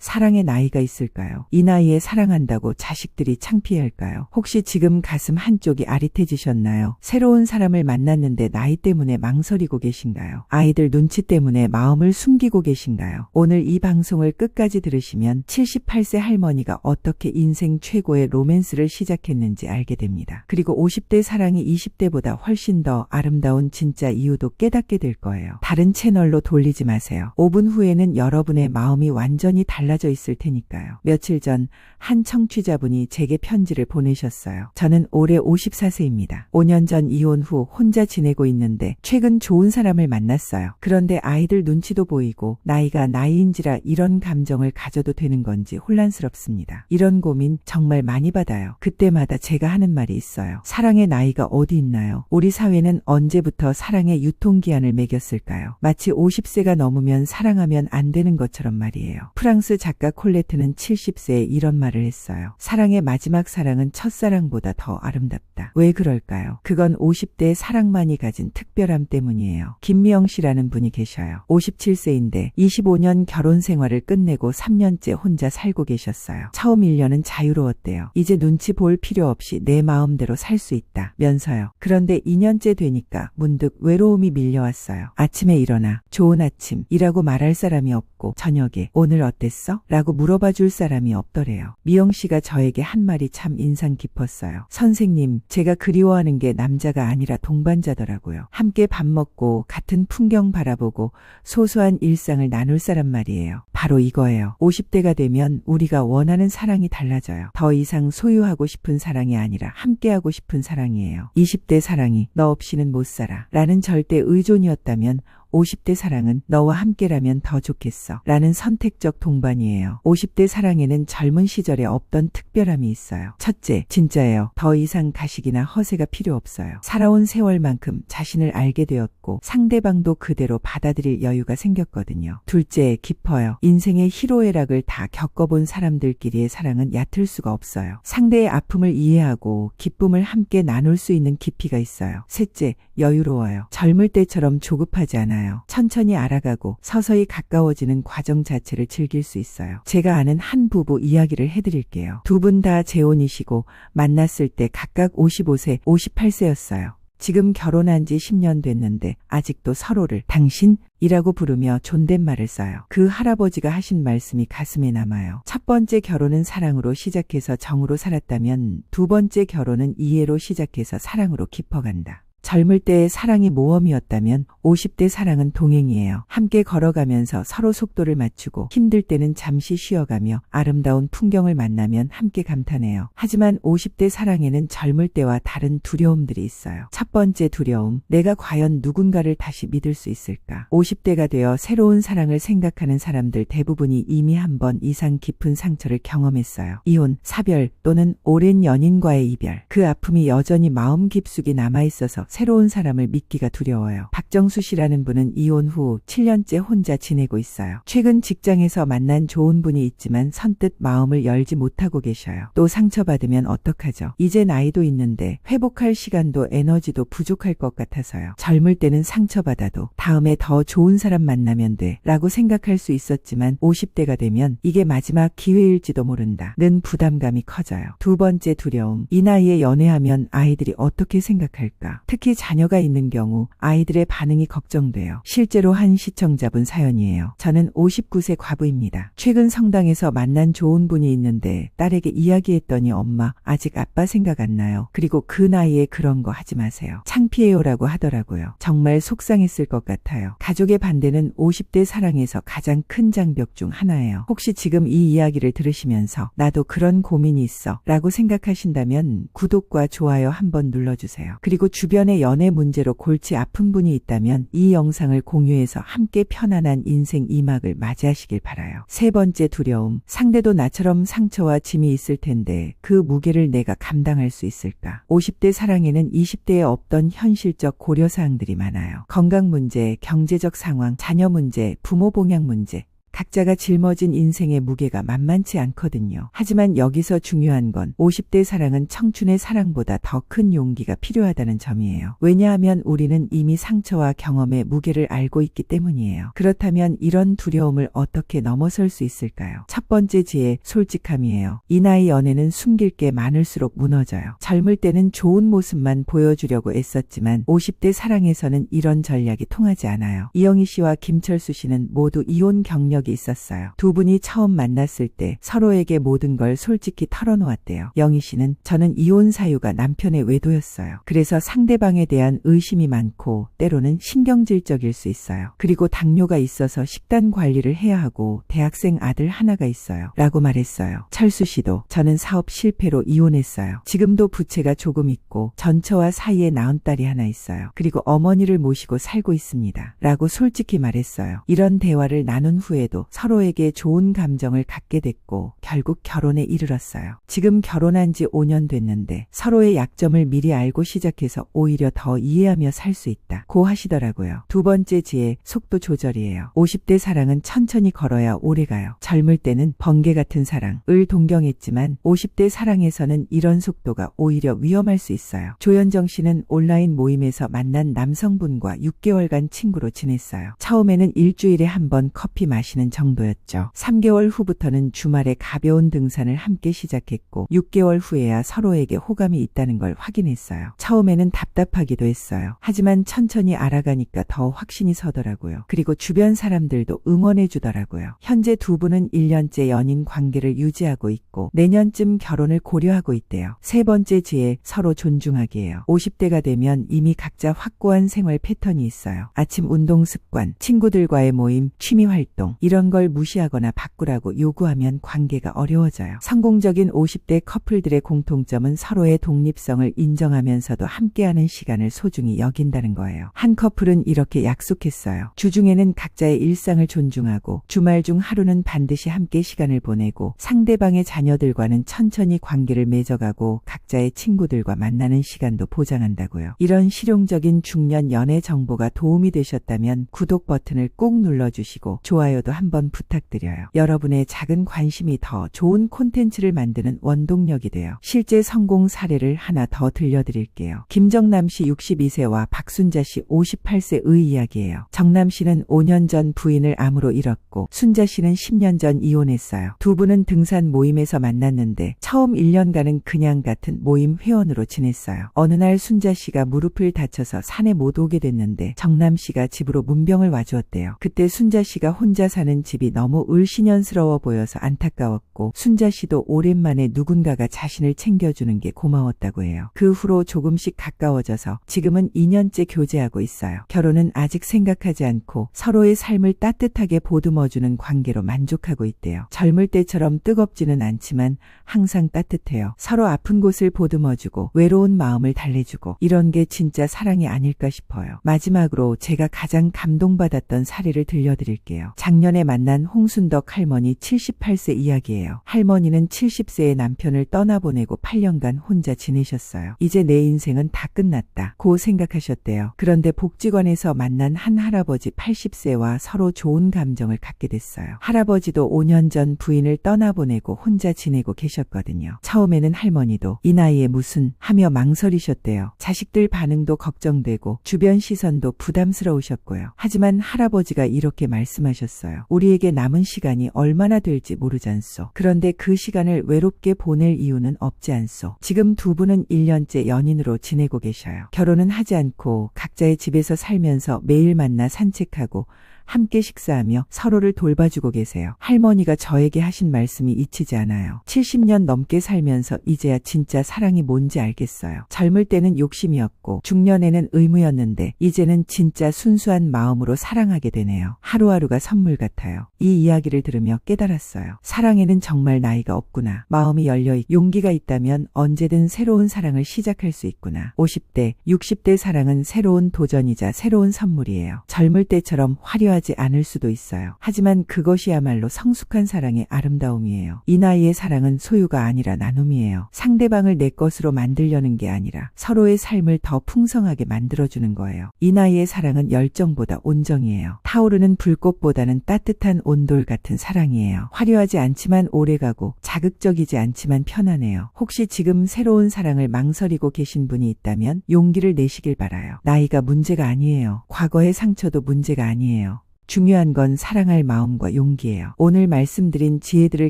사랑의 나이가 있을까요? 이 나이에 사랑한다고 자식들이 창피할까요? 혹시 지금 가슴 한쪽이 아릿해지셨나요? 새로운 사람을 만났는데 나이 때문에 망설이고 계신가요? 아이들 눈치 때문에 마음을 숨기고 계신가요? 오늘 이 방송을 끝까지 들으시면 78세 할머니가 어떻게 인생 최고의 로맨스를 시작했는지 알게 됩니다. 그리고 50대 사랑이 20대보다 훨씬 더 아름다운 진짜 이유도 깨닫게 될 거예요. 다른 채널로 돌리지 마세요. 5분 후에는 여러분의 마음이 완전히 달라져 있을 테니까요. 며칠 전 한 청취자분이 제게 편지를 보내셨어요. 저는 올해 54세입니다. 5년 전 이혼 후 혼자 지내고 있는데 최근 좋은 사람을 만났어요. 그런데 아이들 눈치도 보이고 나이가 나이인지라 이런 감정을 가져도 되는 건지 혼란스럽습니다. 이런 고민 정말 많이 받아요. 그때마다 제가 하는 말이 있어요. 사랑의 나이가 어디 있나요? 우리 사회는 언제부터 사랑의 유통기한을 매겼을까요? 마치 50세가 넘으면 사랑하면 안 되는 것처럼 말이에요. 프랑스 작가 콜레트는 70세에 이런 말을 했어요. 사랑의 마지막 사랑은 첫사랑보다 더 아름답다. 왜 그럴까요? 그건 50대의 사랑만이 가진 특별함 때문이에요. 김미영 씨라는 분이 계셔요. 57세인데 25년 결혼 생활을 끝내고 3년째 혼자 살고 계셨어요. 처음 1년은 자유로웠대요. 이제 눈치 볼 필요 없이 내 마음대로 살 수 있다 면서요. 그런데 2년째 되니까 문득 외로움이 밀려왔어요. 아침에 일어나 좋은 아침이라고 말할 사람이 없고 저녁에 오늘 어땠어? 라고 물어봐 줄 사람이 없더래요. 미영 씨가 저에게 한 말이 참 인상 깊었어요. 선생님, 제가 그리워하는 게 남자가 아니라 동반자더라고요. 함께 밥 먹고 같은 풍경 바라보고 소소한 일상을 나눌 사람 말이에요. 바로 이거예요. 50대가 되면 우리가 원하는 사랑이 달라져요. 더 이상 소유하고 싶은 사랑이 아니라 함께하고 싶은 사랑이에요. 20대 사랑이 너 없이는 못 살아 라는 절대 의존이었다면 50대 사랑은 너와 함께라면 더 좋겠어 라는 선택적 동반이에요. 50대 사랑에는 젊은 시절에 없던 특별함이 있어요. 첫째, 진짜예요. 더 이상 가식이나 허세가 필요 없어요. 살아온 세월만큼 자신을 알게 되었고 상대방도 그대로 받아들일 여유가 생겼거든요. 둘째, 깊어요. 인생의 희로애락을 다 겪어본 사람들끼리의 사랑은 얕을 수가 없어요. 상대의 아픔을 이해하고 기쁨을 함께 나눌 수 있는 깊이가 있어요. 셋째, 여유로워요. 젊을 때처럼 조급하지 않아요. 천천히 알아가고 서서히 가까워지는 과정 자체를 즐길 수 있어요. 제가 아는 한 부부 이야기를 해드릴게요. 두 분 다 재혼이시고 만났을 때 각각 55세, 58세였어요. 지금 결혼한 지 10년 됐는데 아직도 서로를 당신이라고 부르며 존댓말을 써요. 그 할아버지가 하신 말씀이 가슴에 남아요. 첫 번째 결혼은 사랑으로 시작해서 정으로 살았다면 두 번째 결혼은 이해로 시작해서 사랑으로 깊어간다. 젊을 때의 사랑이 모험이었다면 50대 사랑은 동행이에요. 함께 걸어가면서 서로 속도를 맞추고 힘들 때는 잠시 쉬어가며 아름다운 풍경을 만나면 함께 감탄해요. 하지만 50대 사랑에는 젊을 때와 다른 두려움들이 있어요. 첫 번째 두려움, 내가 과연 누군가를 다시 믿을 수 있을까? 50대가 되어 새로운 사랑을 생각하는 사람들 대부분이 이미 한 번 이상 깊은 상처를 경험했어요. 이혼, 사별 또는 오랜 연인과의 이별. 그 아픔이 여전히 마음 깊숙이 남아있어서 새로운 사람을 믿기가 두려워요. 박정수 씨라는 분은 이혼 후 7년째 혼자 지내고 있어요. 최근 직장에서 만난 좋은 분이 있지만 선뜻 마음을 열지 못하고 계셔요. 또 상처받으면 어떡하죠? 이제 나이도 있는데 회복할 시간도 에너지도 부족할 것 같아서요. 젊을 때는 상처받아도 다음에 더 좋은 사람 만나면 돼 라고 생각할 수 있었지만 50대가 되면 이게 마지막 기회일지도 모른다는 부담감이 커져요. 두 번째 두려움, 이 나이에 연애하면 아이들이 어떻게 생각할까? 특히 자녀가 있는 경우 아이들의 반응이 걱정돼요. 실제로 한 시청자분 사연이에요. 저는 59세 과부입니다. 최근 성당에서 만난 좋은 분이 있는데 딸에게 이야기했더니 엄마, 아직 아빠 생각 안 나요. 그리고 그 나이에 그런 거 하지 마세요. 창피해요라고 하더라고요. 정말 속상했을 것 같아요. 가족의 반대는 50대 사랑에서 가장 큰 장벽 중 하나예요. 혹시 지금 이 이야기를 들으시면서 나도 그런 고민이 있어 라고 생각하신다면 구독과 좋아요 한번 눌러주세요. 그리고 주변에 연애 문제로 골치 아픈 분이 있다면 이 영상을 공유해서 함께 편안한 인생 2막을 맞이하시길 바라요. 세 번째 두려움, 상대도 나처럼 상처와 짐이 있을 텐데 그 무게를 내가 감당할 수 있을까? 50대 사랑에는 20대에 없던 현실적 고려사항들이 많아요. 건강 문제, 경제적 상황, 자녀 문제, 부모 봉양 문제. 각자가 짊어진 인생의 무게가 만만치 않거든요. 하지만 여기서 중요한 건 50대 사랑은 청춘의 사랑보다 더 큰 용기가 필요하다는 점이에요. 왜냐하면 우리는 이미 상처와 경험의 무게를 알고 있기 때문이에요. 그렇다면 이런 두려움을 어떻게 넘어설 수 있을까요? 첫 번째 지혜, 솔직함이에요. 이 나이 연애는 숨길 게 많을수록 무너져요. 젊을 때는 좋은 모습만 보여주려고 애썼지만 50대 사랑에서는 이런 전략이 통하지 않아요. 이영희 씨와 김철수 씨는 모두 이혼 경력이 있었어요. 두 분이 처음 만났을 때 서로에게 모든 걸 솔직히 털어놓았대요. 영희 씨는 저는 이혼 사유가 남편의 외도였어요. 그래서 상대방에 대한 의심이 많고 때로는 신경질적일 수 있어요. 그리고 당뇨가 있어서 식단 관리를 해야 하고 대학생 아들 하나가 있어요. 라고 말했어요. 철수 씨도 저는 사업 실패로 이혼했어요. 지금도 부채가 조금 있고 전처와 사이에 낳은 딸이 하나 있어요. 그리고 어머니를 모시고 살고 있습니다. 라고 솔직히 말했어요. 이런 대화를 나눈 후에도 서로에게 좋은 감정을 갖게 됐고 결국 결혼에 이르렀어요. 지금 결혼한 지 5년 됐는데 서로의 약점을 미리 알고 시작해서 오히려 더 이해하며 살 수 있다. 고 하시더라고요. 두 번째 지혜, 속도 조절이에요. 50대 사랑은 천천히 걸어야 오래가요. 젊을 때는 번개 같은 사랑을 동경했지만 50대 사랑에서는 이런 속도가 오히려 위험할 수 있어요. 조현정 씨는 온라인 모임에서 만난 남성분과 6개월간 친구로 지냈어요. 처음에는 일주일에 한 번 커피 마시는 정도였죠. 3개월 후부터는 주말에 가벼운 등산을 함께 시작했고 6개월 후에야 서로에게 호감이 있다는 걸 확인했어요. 처음에는 답답하기도 했어요. 하지만 천천히 알아가니까 더 확신이 서더라고요. 그리고 주변 사람들도 응원해 주더라고요. 현재 두 분은 1년째 연인 관계를 유지하고 있고 내년쯤 결혼을 고려하고 있대요. 세 번째 지혜, 서로 존중하기예요. 50대가 되면 이미 각자 확고한 생활 패턴이 있어요. 아침 운동 습관, 친구들과의 모임, 취미 활동 이런 걸 무시하거나 바꾸라고 요구하면 관계가 어려워져요. 성공적인 50대 커플들의 공통점은 서로의 독립성을 인정하면서도 함께하는 시간을 소중히 여긴다는 거예요. 한 커플은 이렇게 약속했어요. 주중에는 각자의 일상을 존중하고 주말 중 하루는 반드시 함께 시간을 보내고 상대방의 자녀들과는 천천히 관계를 맺어가고 각자의 친구들과 만나는 시간도 보장한다고요. 이런 실용적인 중년 연애 정보가 도움이 되셨다면 구독 버튼을 꼭 눌러주시고 좋아요도 한번 부탁드려요. 여러분의 작은 관심이 더 좋은 콘텐츠를 만드는 원동력이 돼요. 실제 성공 사례를 하나 더 들려드릴게요. 김정남 씨 62세와 박순자 씨 58세의 이야기예요. 정남 씨는 5년 전 부인을 암으로 잃었고 순자 씨는 10년 전 이혼했어요. 두 분은 등산 모임에서 만났는데 처음 1년간은 그냥 같은 모임 회원으로 지냈어요. 어느 날 순자 씨가 무릎을 다쳐서 산에 못 오게 됐는데 정남 씨가 집으로 문병을 와주었대요. 그때 순자 씨가 혼자 사는 집이 너무 을씨년스러워 보여서 안타까웠고 순자 씨도 오랜만에 누군가가 자신을 챙겨주는 게 고마웠다고 해요. 그 후로 조금씩 가까워져서 지금은 2년째 교제하고 있어요. 결혼은 아직 생각하지 않고 서로의 삶을 따뜻하게 보듬어주는 관계로 만족하고 있대요. 젊을 때처럼 뜨겁지는 않지만 항상 따뜻해요. 서로 아픈 곳을 보듬어주고 외로운 마음을 달래주고 이런 게 진짜 사랑이 아닐까 싶어요. 마지막으로 제가 가장 감동받았던 사례를 들려드릴게요. 작년에 만난 홍순덕 할머니 78세 이야기예요. 할머니는 70세의 남편을 떠나보내고 8년간 혼자 지내셨어요. 이제 내 인생은 다 끝났다 고 생각하셨대요. 그런데 복지관에서 만난 한 할아버지 80세와 서로 좋은 감정을 갖게 됐어요. 할아버지도 5년 전 부인을 떠나보내고 혼자 지내고 계셨거든요. 처음에는 할머니도 이 나이에 무슨 하며 망설이셨대요. 자식들 반응도 걱정되고 주변 시선도 부담스러우셨고요. 하지만 할아버지가 이렇게 말씀하셨어요. 우리에게 남은 시간이 얼마나 될지 모르잖소. 그런데 그 시간을 외롭게 보낼 이유는 없지 않소. 지금 두 분은 1년째 연인으로 지내고 계셔요. 결혼은 하지 않고 각자의 집에서 살면서 매일 만나 산책하고 함께 식사하며 서로를 돌봐주고 계세요. 할머니가 저에게 하신 말씀이 잊히지 않아요. 70년 넘게 살면서 이제야 진짜 사랑이 뭔지 알겠어요. 젊을 때는 욕심이었고 중년에는 의무였는데 이제는 진짜 순수한 마음으로 사랑하게 되네요. 하루하루가 선물 같아요. 이 이야기를 들으며 깨달았어요. 사랑에는 정말 나이가 없구나. 마음이 열려있고 용기가 있다면 언제든 새로운 사랑을 시작할 수 있구나. 50대, 60대 사랑은 새로운 도전이자 새로운 선물이에요. 젊을 때처럼 화려한 화려하지 않을 수도 있어요. 하지만 그것이야말로 성숙한 사랑의 아름다움이에요. 이 나이의 사랑은 소유가 아니라 나눔이에요. 상대방을 내 것으로 만들려는 게 아니라 서로의 삶을 더 풍성하게 만들어주는 거예요. 이 나이의 사랑은 열정보다 온정이에요. 타오르는 불꽃보다는 따뜻한 온돌 같은 사랑이에요. 화려하지 않지만 오래가고 자극적이지 않지만 편안해요. 혹시 지금 새로운 사랑을 망설이고 계신 분이 있다면 용기를 내시길 바라요. 나이가 문제가 아니에요. 과거의 상처도 문제가 아니에요. 중요한 건 사랑할 마음과 용기예요. 오늘 말씀드린 지혜들을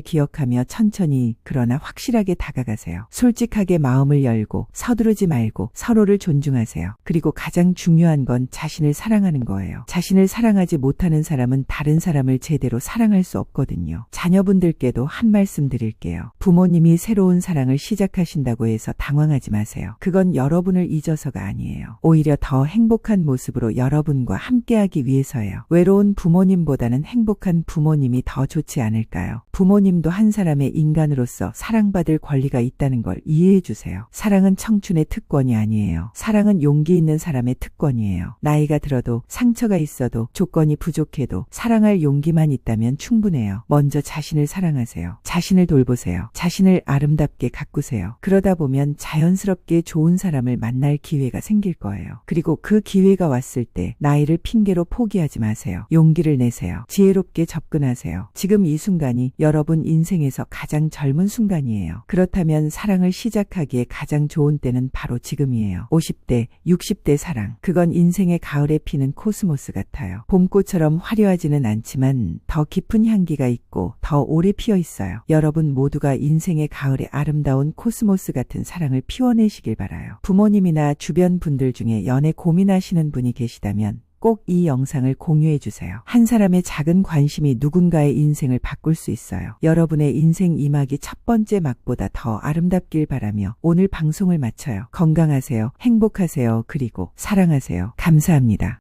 기억하며 천천히 그러나 확실하게 다가가세요. 솔직하게 마음을 열고 서두르지 말고 서로를 존중하세요. 그리고 가장 중요한 건 자신을 사랑하는 거예요. 자신을 사랑하지 못하는 사람은 다른 사람을 제대로 사랑할 수 없거든요. 자녀분들께도 한 말씀 드릴게요. 부모님이 새로운 사랑을 시작하신다고 해서 당황하지 마세요. 그건 여러분을 잊어서가 아니에요. 오히려 더 행복한 모습으로 여러분과 함께하기 위해서예요. 외로운 부모님보다는 행복한 부모님이 더 좋지 않을까요? 부모님도 한 사람의 인간으로서 사랑받을 권리가 있다는 걸 이해해 주세요. 사랑은 청춘의 특권이 아니에요. 사랑은 용기 있는 사람의 특권이에요. 나이가 들어도 상처가 있어도 조건이 부족해도 사랑할 용기만 있다면 충분해요. 먼저 자신을 사랑하세요. 자신을 돌보세요. 자신을 아름답게 가꾸세요. 그러다 보면 자연스럽게 좋은 사람을 만날 기회가 생길 거예요. 그리고 그 기회가 왔을 때 나이를 핑계로 포기하지 마세요. 용기를 내세요. 지혜롭게 접근하세요. 지금 이 순간이 여러분 인생에서 가장 젊은 순간이에요. 그렇다면 사랑을 시작하기에 가장 좋은 때는 바로 지금이에요. 50대, 60대 사랑. 그건 인생의 가을에 피는 코스모스 같아요. 봄꽃처럼 화려하지는 않지만 더 깊은 향기가 있고 더 오래 피어 있어요. 여러분 모두가 인생의 가을에 아름다운 코스모스 같은 사랑을 피워내시길 바라요. 부모님이나 주변 분들 중에 연애 고민하시는 분이 계시다면 꼭 이 영상을 공유해 주세요. 한 사람의 작은 관심이 누군가의 인생을 바꿀 수 있어요. 여러분의 인생 2막이 첫 번째 막보다 더 아름답길 바라며 오늘 방송을 마쳐요. 건강하세요. 행복하세요. 그리고 사랑하세요. 감사합니다.